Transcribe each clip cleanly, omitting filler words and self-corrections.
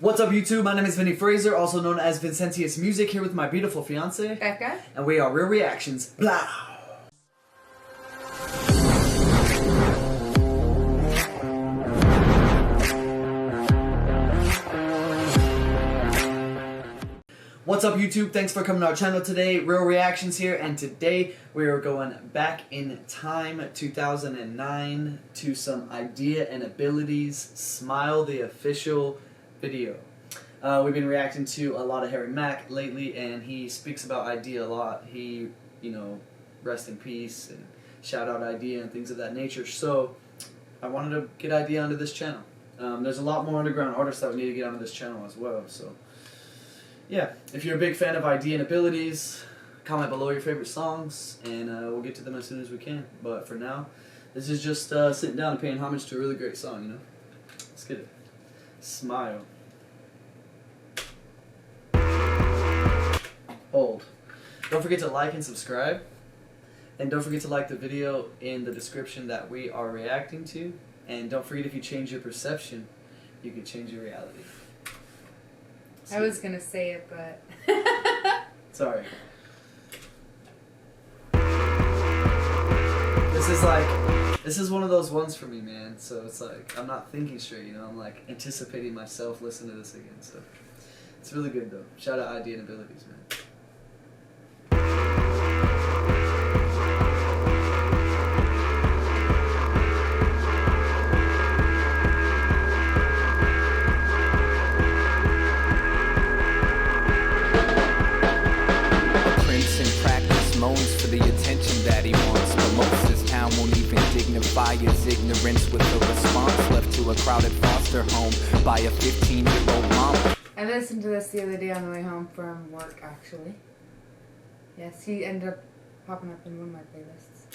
What's up, YouTube? My name is Vinny Fraser, also known as Vincentius Music, here with my beautiful fiance, Becca. And we are Real Reactions. Blah! What's up, YouTube? Thanks for coming to our channel today. Real Reactions here, and today we are going back in time, 2009, to some Eyedea and Abilities Smile the Official video. We've been reacting to a lot of Harry Mack lately, and he speaks about Eyedea a lot. He, rest in peace, and shout out Eyedea and things of that nature. So I wanted to get Eyedea onto this channel. There's a lot more underground artists that we need to get onto this channel as well, so yeah, if you're a big fan of Eyedea and Abilities, comment below your favorite songs, and we'll get to them as soon as we can. But for now, this is just sitting down and paying homage to a really great song, Let's get it. Smile. Hold. Don't forget to like and subscribe. And don't forget to like the video in the description that we are reacting to. And don't forget, if you change your perception, you can change your reality. I was gonna say it, but sorry. This is one of those ones for me, man. So it's like I'm not thinking straight, I'm like anticipating myself listening to this again. So it's really good though. Shout out Eyedea and Abilities, man. For the attention that he wants, but most this town won't even dignify his ignorance with a response left to a crowded foster home by a 15-year-old mom. I listened to this the other day on the way home from work, actually. Yes, he ended up popping up in one of my playlists.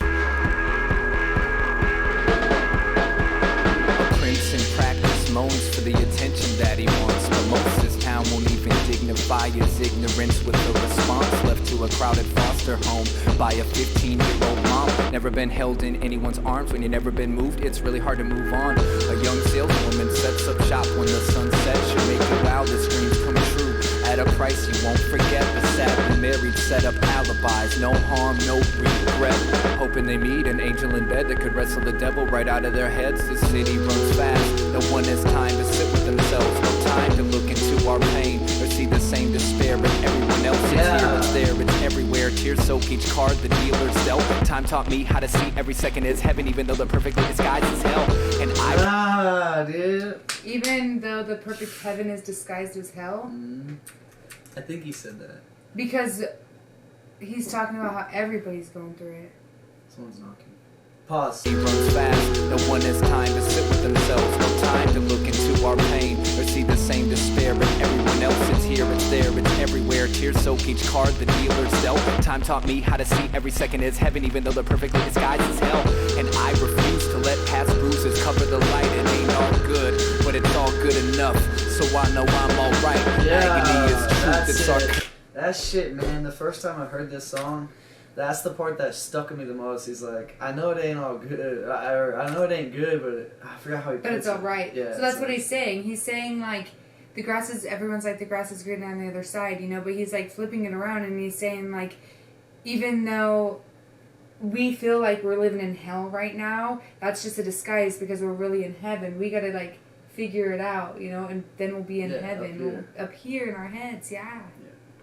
Prince in practice moans for the attention that he wants, but most this town won't even dignify his ignorance with a response left to a crowded foster home by a 15-year-old mom. Never been held in anyone's arms. When you've never been moved, it's really hard to move on. A young saleswoman sets up shop when the sun sets. Should make your wildest dreams come true at a price you won't forget. The sadly married set up alibis, no harm, no regret, hoping they meet an angel in bed that could wrestle the devil right out of their heads. The city runs fast, no one has time to sit with themselves, no time to look into our pain or see the same despair in everyone else. It's here, it's there, it's everywhere. Tears soak each card the dealer's dealt. Time taught me how to see every second as heaven, even though the perfectly disguised as hell. And dude. Even though the perfect heaven is disguised as hell? I think he said that. Because he's talking about how everybody's going through it. Someone's knocking. Pause. He runs fast, no one has time to sit with themselves, no time to look into our pain or see the same despair in everyone else. It's here, it's there, it's everywhere. Tears soak each card the dealer's dealt. Time taught me how to see every second as heaven, even though the perfectly disguised as hell. And I refuse to let past bruises cover the light. It ain't all good, but it's all good enough, so I know I'm alright. Agony is truth, it's our... That shit, man. The first time I heard this song, that's the part that stuck with me the most. He's like, I know it ain't all good. I know it ain't good, but I forgot how he puts it. But it's alright. Yeah, so that's what he's saying. He's saying, like, everyone's like, the grass is greener on the other side, but he's, like, flipping it around, and he's saying, like, even though we feel like we're living in hell right now, that's just a disguise because we're really in heaven. We gotta, like, figure it out, and then we'll be in heaven. Up here in our heads, yeah.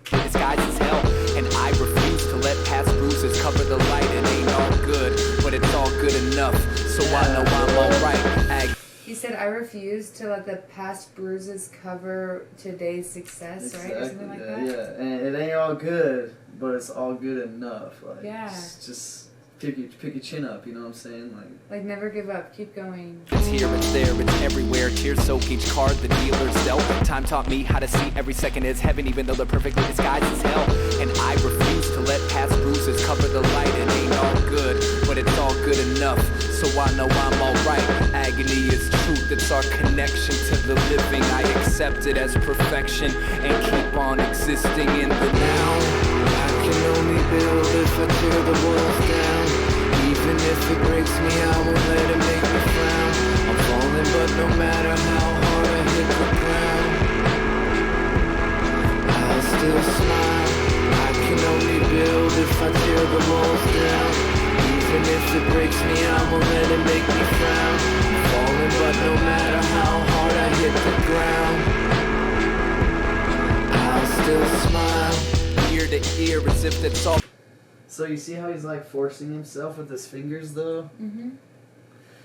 Disguised as hell, and I refuse to let past bruises cover the light. It ain't all good, but it's all good enough, so I know I'm alright. He said, I refuse to let the past bruises cover today's success, exactly, right? Or something like that? Yeah, and it ain't all good, but it's all good enough. Like, yeah. Just pick your chin up, you know what I'm saying? Like never give up, keep going. It's here, it's there, it's everywhere. Tears soak each card the dealer's dealt. Time taught me how to see every second as heaven, even though the perfectly disguised as hell. And I refuse to let past bruises cover the light. It ain't all good, but it's all good enough, so I know I'm alright. Agony is truth, it's our connection to the living. I accept it as perfection and keep on existing in the now. I can only build if I tear the walls down. Even if it breaks me, I won't let it make me frown. I'm falling, but no matter how hard I hit the ground, if it breaks me, I won't let it make me frown. I'm falling, but no matter how hard I hit the ground, I'll still smile, ear to ear, as if that's all. So you see how he's like forcing himself with his fingers though? Mm-hmm.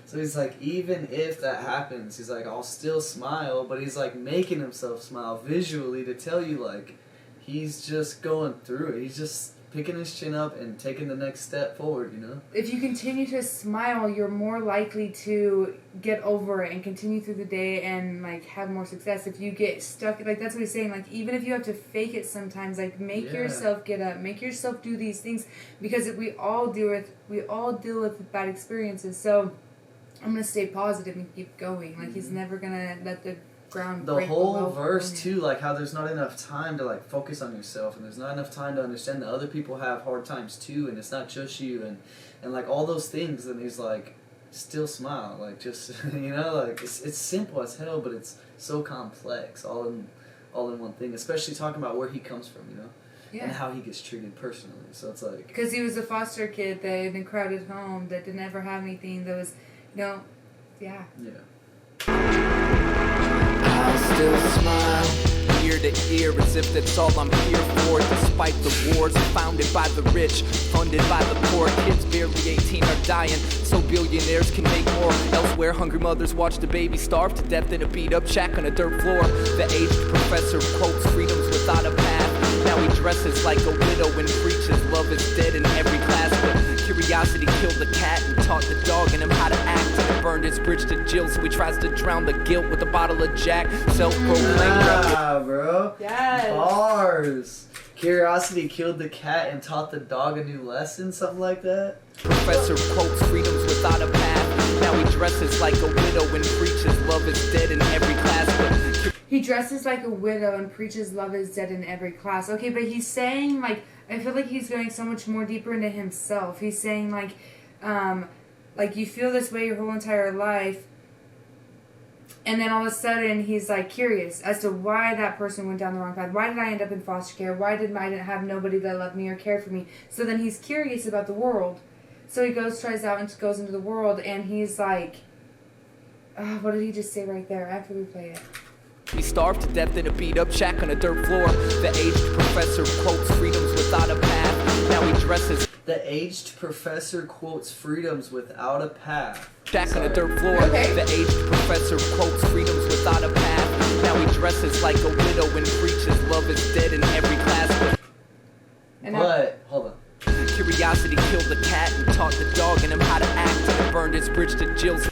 So he's like, even if that happens, he's like, I'll still smile, but he's like making himself smile visually to tell you like he's just going through it. He's just picking his chin up and taking the next step forward, you know? If you continue to smile, you're more likely to get over it and continue through the day and like have more success. If you get stuck, like that's what he's saying, like even if you have to fake it sometimes, like make yourself get up, make yourself do these things, because we all deal with bad experiences. So I'm gonna stay positive and keep going. Like he's never gonna let the ground The break whole below verse him. too, like how there's not enough time to like focus on yourself, and there's not enough time to understand that other people have hard times too, and it's not just you, and like all those things. And he's like, still smile, like just you know, like it's simple as hell, but it's so complex, all in one thing. Especially talking about where he comes from, you know, and how he gets treated personally. So it's like because he was a foster kid that in a crowded home that didn't ever have anything. That was, you know, yeah. I'll still smile, ear to ear, as if that's all I'm here for. Despite the wars founded by the rich, funded by the poor, kids barely 18 are dying, so billionaires can make more. Elsewhere, hungry mothers watch the baby starve to death in a beat-up shack on a dirt floor. The aged professor quotes freedoms without a path. Now he dresses like a widow and preaches love is dead in every class. But curiosity killed the cat and taught the dog in him how to act. And it burned his bridge to Jill, so he tries to drown the guilt with a bottle of Jack. Self-proclaimed rebel. bro. Yes. Bars. Curiosity killed the cat and taught the dog a new lesson, something like that. Professor quotes freedoms without a path. Now he dresses like a widow and preaches love is dead in every class. But He dresses like a widow and preaches love is dead in every class. Okay, but he's saying, like, I feel like he's going so much more deeper into himself. He's saying, like you feel this way your whole entire life, and then all of a sudden he's, like, curious as to why that person went down the wrong path. Why did I end up in foster care? Why did I didn't have nobody that loved me or cared for me? So then he's curious about the world. So he tries out and goes into the world, and he's like, what did he just say right there after we play it? he starved to death in a beat-up shack on a dirt floor. The aged professor quotes freedoms without a path. Now he dresses. The aged professor quotes freedoms without a path. Shack on a dirt floor. Okay. The aged professor quotes freedoms without a path. Now he dresses like a widow and preaches love is dead in every class. But hold on. Curiosity killed the cat and taught the dog in him how to act. And it burned his bridge to Jill's.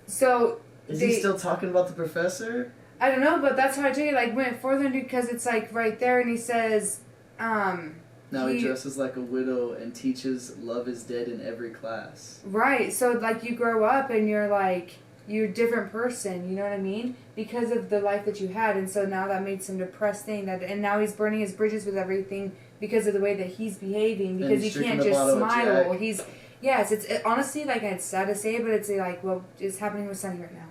So Is he still talking about the professor? I don't know, but that's how I took it. Like went further into because it's like right there, and he says, Now he dresses like a widow and teaches love is dead in every class. Right. So like you grow up and you're a different person. You know what I mean? Because of the life that you had, and so now that made some depressed thing. And now he's burning his bridges with everything because of the way that he's behaving. Because he can't just smile. It's honestly, like, it's sad to say, but it's like, well, it's happening with Sunny right now.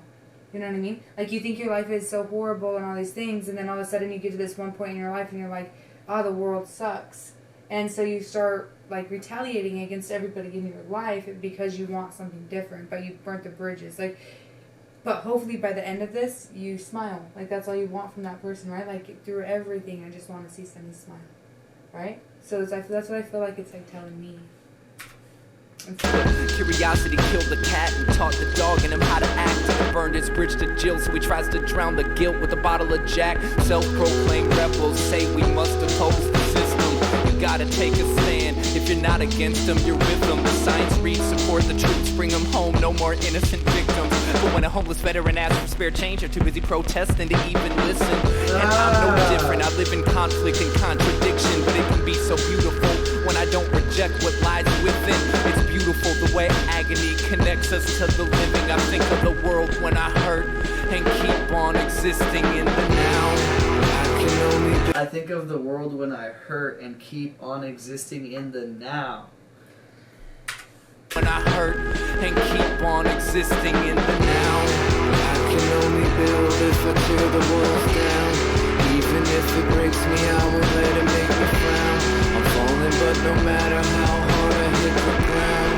You know what I mean? Like, you think your life is so horrible and all these things, and then all of a sudden you get to this one point in your life and you're like, oh, the world sucks. And so you start, like, retaliating against everybody in your life because you want something different, but you burnt the bridges. Like, but hopefully by the end of this, you smile. Like, that's all you want from that person, right? Like, through everything, I just want to see Sunny smile. Right? So that's what I feel like it's, like, telling me. Curiosity killed the cat and taught the dog in him how to act. And it burned his bridge to Jill, so he tries to drown the guilt with a bottle of Jack. Self-proclaimed rebels say we must oppose the system. You gotta take a stand. If you're not against them, you're with them. The signs read support the troops, bring them home, no more innocent victims. But when a homeless veteran asks for spare change, they're too busy protesting to even listen. And I'm no different, I live in conflict and contradiction, but it can be so beautiful when I don't reject what lies within. It's beautiful the way agony connects us to the living. I think of the world when I hurt and keep on existing in the now. I think of the world when I hurt and keep on existing in the now. When I hurt and keep on existing in the now. I can only build if I tear the walls down. Even if it breaks me, I won't let it make me frown. I'm falling, but no matter how hard I hit the ground,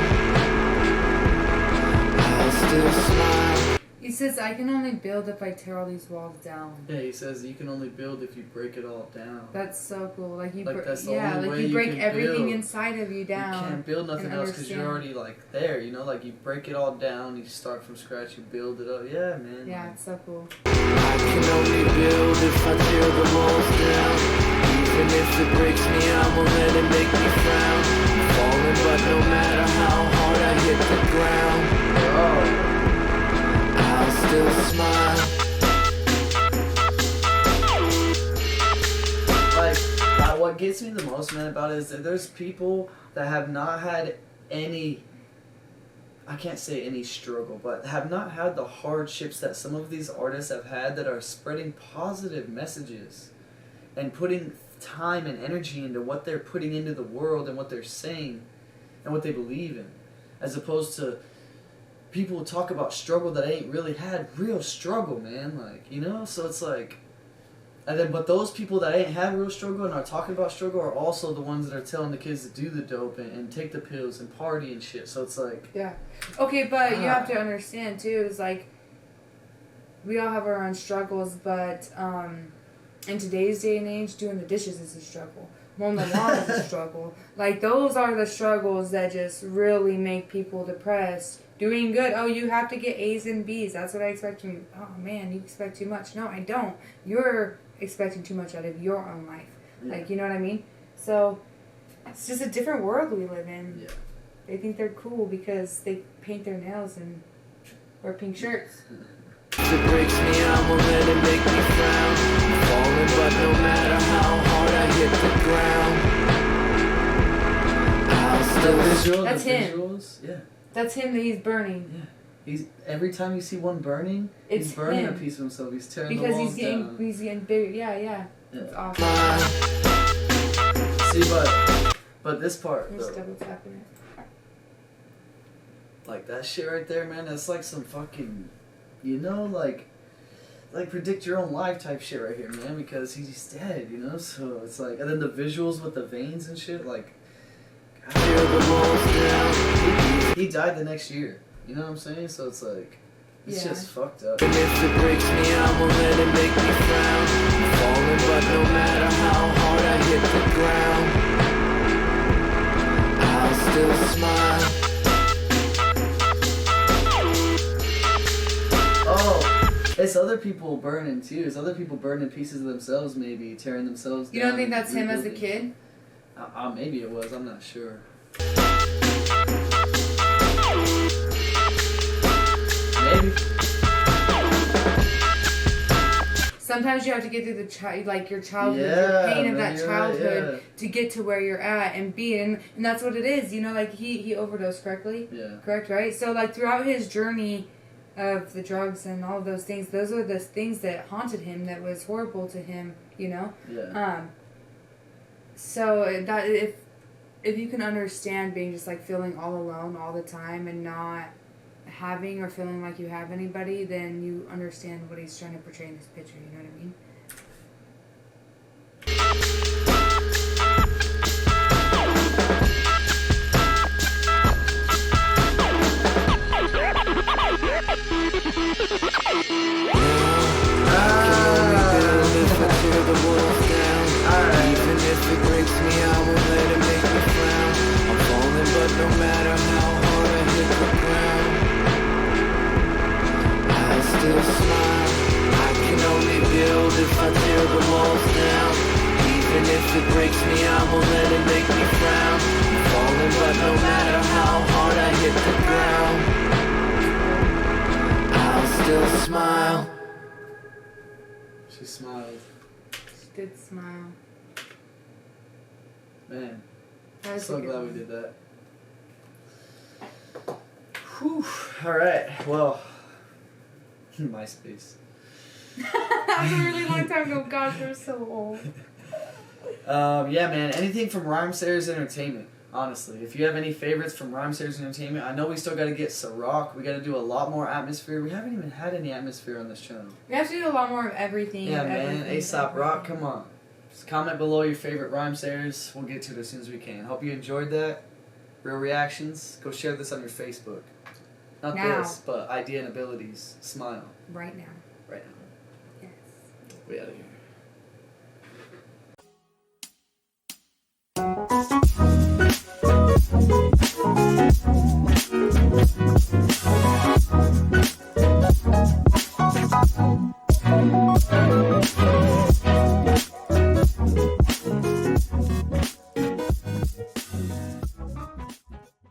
says, I can only build if I tear all these walls down. Yeah, he says you can only build if you break it all down. That's so cool. Like you, that's the only way you break can everything build. inside of you down. You can't build nothing and else because you're understand. already like there. You know, like you break it all down. You start from scratch. You build it up. Yeah, man. Yeah, it's so cool. I can only build if I tear the walls down. Even if it breaks me, I won't let it make me frown. I'm falling, but no matter how hard I hit the ground, I'll still smile. Like, what gets me the most, man, about it is that there's people that have not had any, I can't say any struggle, but have not had the hardships that some of these artists have had that are spreading positive messages and putting time and energy into what they're putting into the world and what they're saying and what they believe in, as opposed to people who talk about struggle that ain't really had real struggle, man. Like, you know, so it's like, and then but those people that ain't had real struggle and are talking about struggle are also the ones that are telling the kids to do the dope and take the pills and party and shit. So it's like, yeah, okay, but you have to understand too, is like we all have our own struggles, but in today's day and age, doing the dishes is a struggle. Mowing the lawn is a struggle. Like, those are the struggles that just really make people depressed. Doing good, oh, you have to get A's and B's. That's what I expect from you. Oh, man, you expect too much. No, I don't. You're expecting too much out of your own life. yeah. Like, you know what I mean? So, it's just a different world we live in. Yeah. They think they're cool because they paint their nails and wear pink shirts. If it breaks me, I won't let it make me frown. I'm falling, but no matter how hard I hit the ground, I'll still. That's him. Visuals, yeah. That's him that he's burning. Yeah. He's every time you see one burning, It's he's burning him. a piece of himself. He's tearing Because the walls down. he's getting bigger. Yeah, yeah. Yeah. It's awesome. See, but this part I'm just though, double tapping it. like that shit right there, man. That's like some fucking, you know, like predict your own life type shit right here, man. Because he's dead, you know. So it's like, and then the visuals with the veins and shit, like. God, he died the next year. You know what I'm saying? So it's like, it's just fucked up. And if it breaks me, I won't let it make me frown. I'm falling, but no matter how hard I hit the ground, I'll still smile. Oh, it's other people burning too. It's other people burning pieces of themselves, maybe tearing themselves down. You don't think that's him as a rebuilding. kid? Maybe it was. I'm not sure. Maybe. Sometimes you have to get through your childhood, Yeah, your pain of man, that you're childhood right, to get to where you're at and be, and that's what it is. You know, like he overdosed correctly. Yeah. Correct, right? So like throughout his journey of the drugs and all of those things, those are the things that haunted him, that was horrible to him. You know. Yeah. So that if you can understand being just like feeling all alone all the time and not having or feeling like you have anybody, then you understand what he's trying to portray in this picture. You know what I mean? Even if it breaks me, I won't let it make me frown. I'm falling, but no matter how hard I hit the ground, I'll still smile. I can only build if I tear the walls down. Even if it breaks me, I won't let it make me frown. I'm falling, but no matter how hard I hit the ground, I'll still smile. She smiled. She did smile. Man, That was so a good glad one. we did that. Whew. All right. Well, MySpace. That was a really long time ago. Gosh, we're so old. Yeah, man. Anything from Rhymesayers Entertainment. Honestly, if you have any favorites from Rhymesayers Entertainment, I know we still got to get Ciroc. We got to do a lot more atmosphere. We haven't even had any atmosphere on this channel. We have to do a lot more of everything. Yeah, of man. everything, ASAP Rock, everything. come on. Just comment below your favorite Rhymesayers. We'll get to it as soon as we can. Hope you enjoyed that. Real reactions. Go share this on your Facebook. Not Now. this, but idea and abilities. Smile. Right now. Right now. Yes. We out of here.